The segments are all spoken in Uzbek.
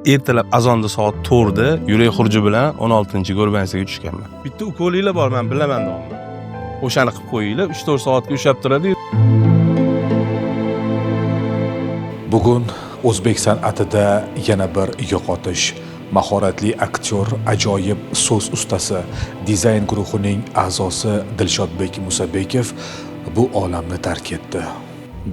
Ertalab azonda soat 4da yurak xuruji bilan 16-Go'rbansiga tushganman. Bitta ukolinglar bor, men bilaman domla. O'shani qilib qo'yinglar, 3-4 soatga ushlab turadi. Bugun o'zbek san'atida yana bir yo'qotish. Mahoratli aktyor, ajoyib so'z ustasi, dizayn guruhining a'zosi Dilshodbek Musabekov bu olamni tark etdi.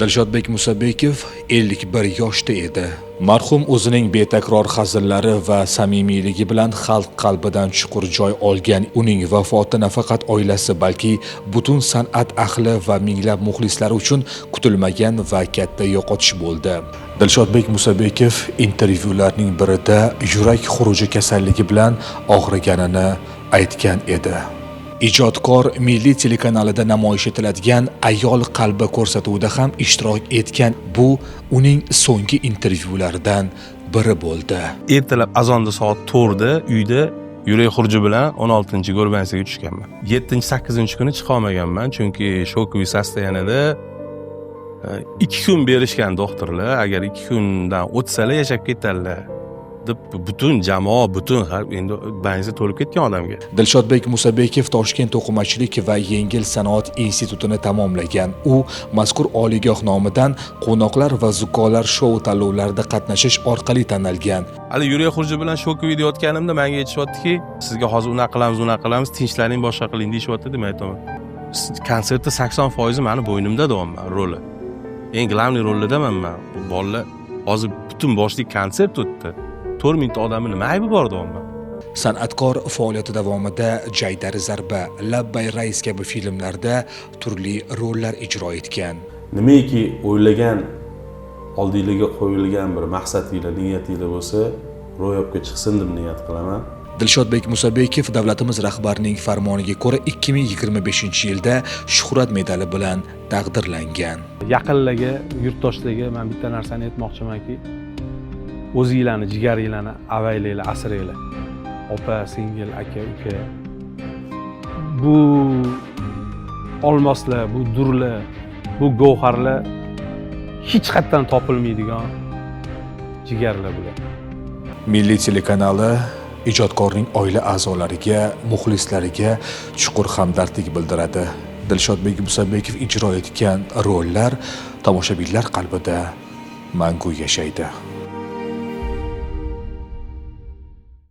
Dilshodbek Musabekov 51 yoshda edi. Marhum o'zining betakror hazillari va samimiyligi bilan xalq qalbidan chuqur joy olgan. Uning vafoti nafaqat oilasi, balki butun san'at ahli va minglab muxlislari uchun kutilmagan va katta yo'qotish bo'ldi. Dilshodbek Musabekov intervyularning birida yurak xuruji kasalligi bilan og'riganini aytgan edi. Ijodkor Milliy telekanalida namoyish etiladigan Ayol qalbi ko'rsatuvida ham ishtirok etgan. Bu uning so'nggi intervyularidan biri bo'ldi. Ertalab azonda soat 4da uyda yurak xuruji bilan 16-Go'rbansiga tushganman. 7-8 kuni chiqa olmaganman, chunki shokoviy sostoyaniyada 2 kun berishgan doktorlar. Agar 2 kundan o'tsalar yashab ketadilar deb butun jamoa, butun endi banzi to'lib ketgan odamga. Dilshodbek Musabekov Toshkent to'qimachilik va yengil sanoat institutini tamomlagan. U mazkur oliygoh nomidan qo'noqlar va zukkolar shou tanlovlarida qatnashish orqali tanilgan. Hali yurak xuruji bilan shokoviy deyotganimda menga aytishyaptiki, sizga hozir unaqa qilamiz, tinchlaning, boshqa qiling deyishyapti. Men aytaman, konsertda 80% meni bo'ynimda deyapman roli. Eng glavniy rollardaman men. Bu bolalar hozir butun boshli konsert o'tdi. 4 odamni nima aybi bor deyapman. San'atkor faoliyati davomida Jaydari zarba, Labbay rais kabi filmlarda turli rollar ijro etgan. Nimaiki o'ylagan, oldingizga qo'yilgan bir maqsadinglar, niyatinglar bo'lsa, ro'yobga chiqsin deb niyat qilaman. Dilshodbek Musabekov davlatimiz rahbarining farmoniga ko'ra 2025-yilda Shuhrat medali bilan taqdirlangan. Yaqinlarga, yurtdoshlarga men bitta narsani aytmoqchimanki, o'zinglarni, jigaringlarni avaylanglar, asranglar. Opa, singil, aka, uka. Bu olmoslar, bu durlar, bu gavharlar hech qayerdan topilmaydigan jigarlar bular. Milliy telekanali ijodkorning oila a'zolariga, muxlislariga chuqur hamdardlik bildiradi. Dilshodbek Musabekov ijro etgan rollar tomoshabinlar qalbida mangu yashaydi.